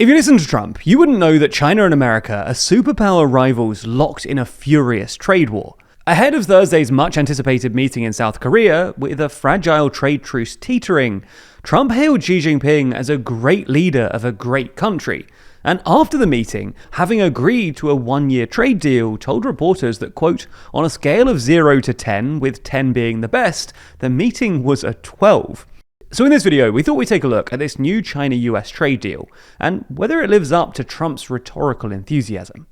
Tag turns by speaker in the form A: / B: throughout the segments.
A: If you listen to Trump, you wouldn't know that China and America are superpower rivals locked in a furious trade war. Ahead of Thursday's much-anticipated meeting in South Korea, with a fragile trade truce teetering, Trump hailed Xi Jinping as a great leader of a great country. And after the meeting, having agreed to a one-year trade deal, told reporters that, quote, on a scale of 0 to 10, with 10 being the best, the meeting was a 12. So in this video, we thought we'd take a look at this new China-US trade deal, and whether it lives up to Trump's rhetorical enthusiasm.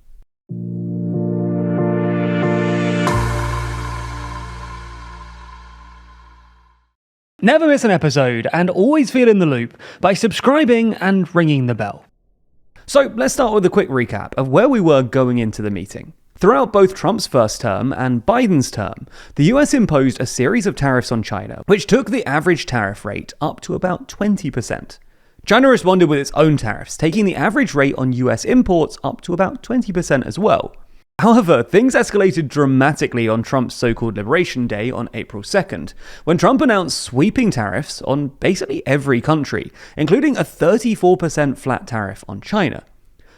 A: Never miss an episode, and always feel in the loop by subscribing and ringing the bell. So let's start with a quick recap of where we were going into the meeting. Throughout both Trump's first term and Biden's term, the US imposed a series of tariffs on China, which took the average tariff rate up to about 20%. China responded with its own tariffs, taking the average rate on US imports up to about 20% as well. However, things escalated dramatically on Trump's so-called Liberation Day on April 2nd, when Trump announced sweeping tariffs on basically every country, including a 34% flat tariff on China.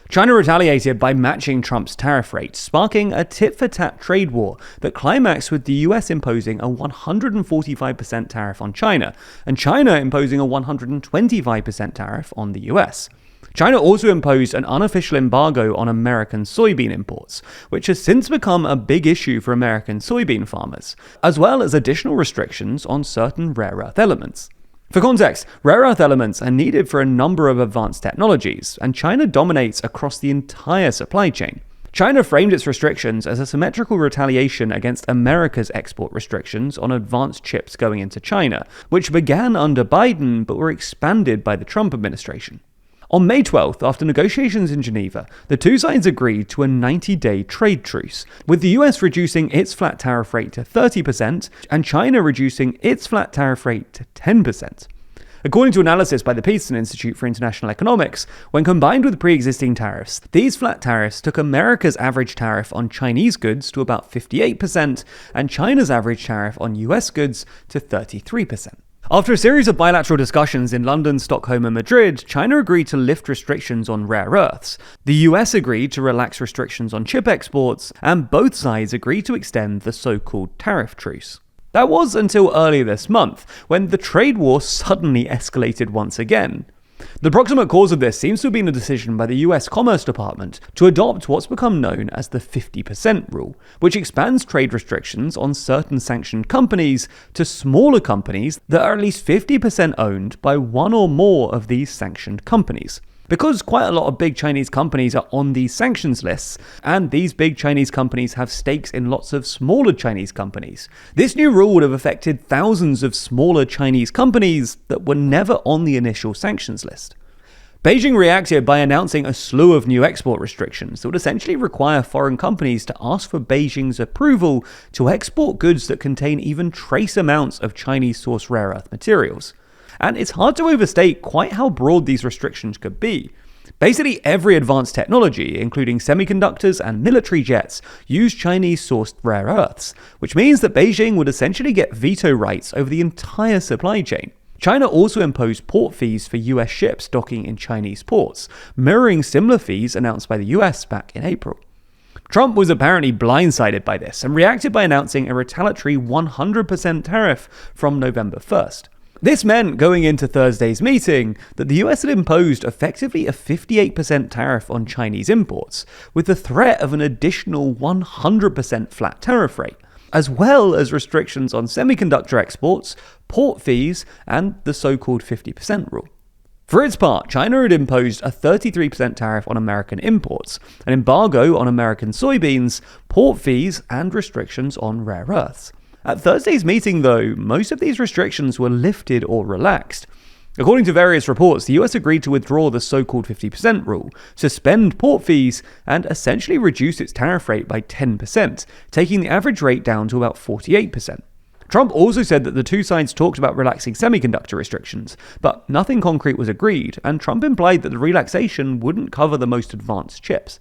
A: China retaliated by matching Trump's tariff rate, sparking a tit-for-tat trade war that climaxed with the US imposing a 145% tariff on China, and China imposing a 125% tariff on the US. China also imposed an unofficial embargo on American soybean imports, which has since become a big issue for American soybean farmers, as well as additional restrictions on certain rare earth elements. For context, rare earth elements are needed for a number of advanced technologies, and China dominates across the entire supply chain. China framed its restrictions as a symmetrical retaliation against America's export restrictions on advanced chips going into China, which began under Biden but were expanded by the Trump administration. On May 12th, after negotiations in Geneva, the two sides agreed to a 90-day trade truce, with the US reducing its flat tariff rate to 30% and China reducing its flat tariff rate to 10%. According to analysis by the Peterson Institute for International Economics, when combined with pre-existing tariffs, these flat tariffs took America's average tariff on Chinese goods to about 58% and China's average tariff on US goods to 33%. After a series of bilateral discussions in London, Stockholm and Madrid, China agreed to lift restrictions on rare earths. The US agreed to relax restrictions on chip exports, and both sides agreed to extend the so-called tariff truce. That was until earlier this month, when the trade war suddenly escalated once again. The proximate cause of this seems to have been a decision by the US Commerce Department to adopt what's become known as the 50% rule, which expands trade restrictions on certain sanctioned companies to smaller companies that are at least 50% owned by one or more of these sanctioned companies. Because quite a lot of big Chinese companies are on these sanctions lists, and these big Chinese companies have stakes in lots of smaller Chinese companies, this new rule would have affected thousands of smaller Chinese companies that were never on the initial sanctions list. Beijing reacted by announcing a slew of new export restrictions that would essentially require foreign companies to ask for Beijing's approval to export goods that contain even trace amounts of Chinese-sourced rare earth materials. And it's hard to overstate quite how broad these restrictions could be. Basically, every advanced technology, including semiconductors and military jets, use Chinese-sourced rare earths, which means that Beijing would essentially get veto rights over the entire supply chain. China also imposed port fees for US ships docking in Chinese ports, mirroring similar fees announced by the US back in April. Trump was apparently blindsided by this and reacted by announcing a retaliatory 100% tariff from November 1st. This meant, going into Thursday's meeting, that the US had imposed effectively a 58% tariff on Chinese imports, with the threat of an additional 100% flat tariff rate, as well as restrictions on semiconductor exports, port fees, and the so-called 50% rule. For its part, China had imposed a 33% tariff on American imports, an embargo on American soybeans, port fees, and restrictions on rare earths. At Thursday's meeting, though, most of these restrictions were lifted or relaxed. According to various reports, the US agreed to withdraw the so-called 50% rule, suspend port fees, and essentially reduce its tariff rate by 10%, taking the average rate down to about 48%. Trump also said that the two sides talked about relaxing semiconductor restrictions, but nothing concrete was agreed, and Trump implied that the relaxation wouldn't cover the most advanced chips.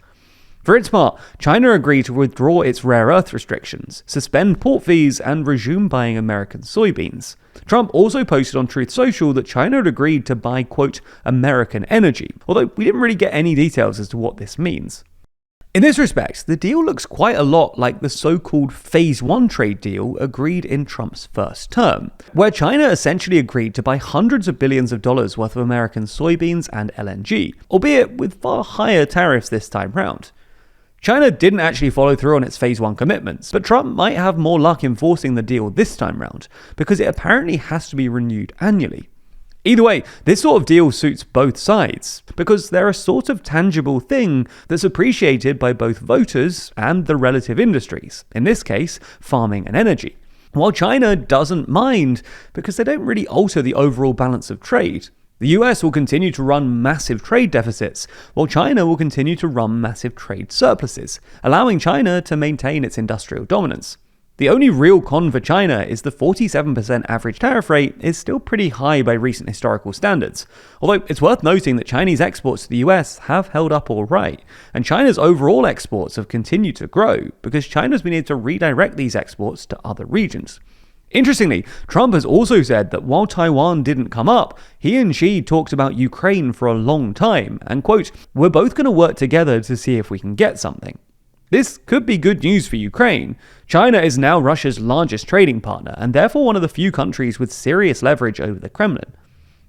A: For its part, China agreed to withdraw its rare earth restrictions, suspend port fees, and resume buying American soybeans. Trump also posted on Truth Social that China had agreed to buy, quote, American energy, although we didn't really get any details as to what this means. In this respect, the deal looks quite a lot like the so-called Phase 1 trade deal agreed in Trump's first term, where China essentially agreed to buy hundreds of billions of dollars worth of American soybeans and LNG, albeit with far higher tariffs this time round. China didn't actually follow through on its Phase 1 commitments, but Trump might have more luck enforcing the deal this time round, because it apparently has to be renewed annually. Either way, this sort of deal suits both sides, because they're a sort of tangible thing that's appreciated by both voters and the relative industries, in this case, farming and energy. While China doesn't mind, because they don't really alter the overall balance of trade. The US will continue to run massive trade deficits, while China will continue to run massive trade surpluses, allowing China to maintain its industrial dominance. The only real con for China is the 47% average tariff rate is still pretty high by recent historical standards, although it's worth noting that Chinese exports to the US have held up alright, and China's overall exports have continued to grow because China's been able to redirect these exports to other regions. Interestingly, Trump has also said that while Taiwan didn't come up, he and Xi talked about Ukraine for a long time, and quote, we're both going to work together to see if we can get something. This could be good news for Ukraine. China is now Russia's largest trading partner, and therefore one of the few countries with serious leverage over the Kremlin.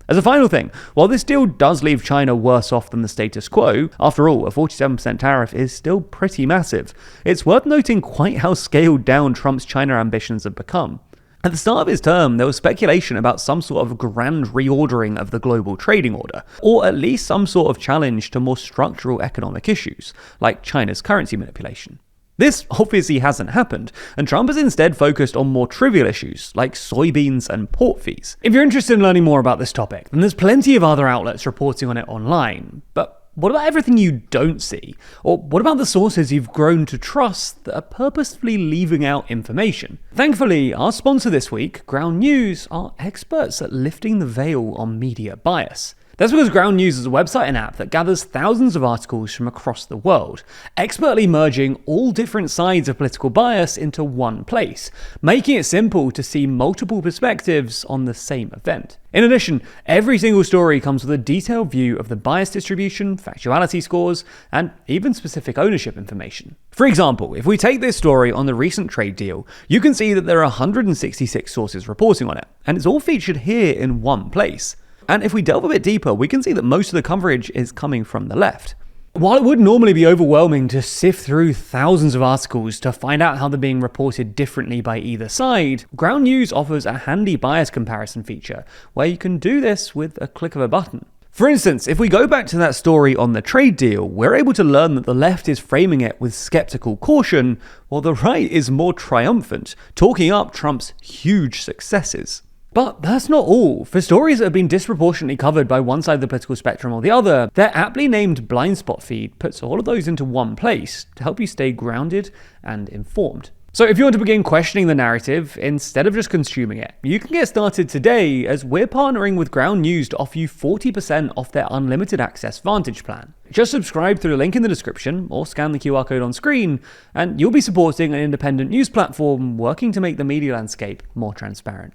A: As a final thing, while this deal does leave China worse off than the status quo, after all, a 47% tariff is still pretty massive, it's worth noting quite how scaled down Trump's China ambitions have become. At the start of his term, there was speculation about some sort of grand reordering of the global trading order, or at least some sort of challenge to more structural economic issues, like China's currency manipulation. This obviously hasn't happened, and Trump has instead focused on more trivial issues, like soybeans and port fees. If you're interested in learning more about this topic, then there's plenty of other outlets reporting on it online, but what about everything you don't see? Or what about the sources you've grown to trust that are purposefully leaving out information? Thankfully, our sponsor this week, Ground News, are experts at lifting the veil on media bias. That's because Ground News is a website and app that gathers thousands of articles from across the world, expertly merging all different sides of political bias into one place, making it simple to see multiple perspectives on the same event. In addition, every single story comes with a detailed view of the bias distribution, factuality scores, and even specific ownership information. For example, if we take this story on the recent trade deal, you can see that there are 166 sources reporting on it, and it's all featured here in one place. And if we delve a bit deeper, we can see that most of the coverage is coming from the left. While it would normally be overwhelming to sift through thousands of articles to find out how they're being reported differently by either side, Ground News offers a handy bias comparison feature where you can do this with a click of a button. For instance, if we go back to that story on the trade deal, we're able to learn that the left is framing it with skeptical caution, while the right is more triumphant, talking up Trump's huge successes. But that's not all. For stories that have been disproportionately covered by one side of the political spectrum or the other, their aptly named blind spot feed puts all of those into one place to help you stay grounded and informed. So if you want to begin questioning the narrative instead of just consuming it, you can get started today as we're partnering with Ground News to offer you 40% off their unlimited access Vantage plan. Just subscribe through the link in the description or scan the QR code on screen, and you'll be supporting an independent news platform working to make the media landscape more transparent.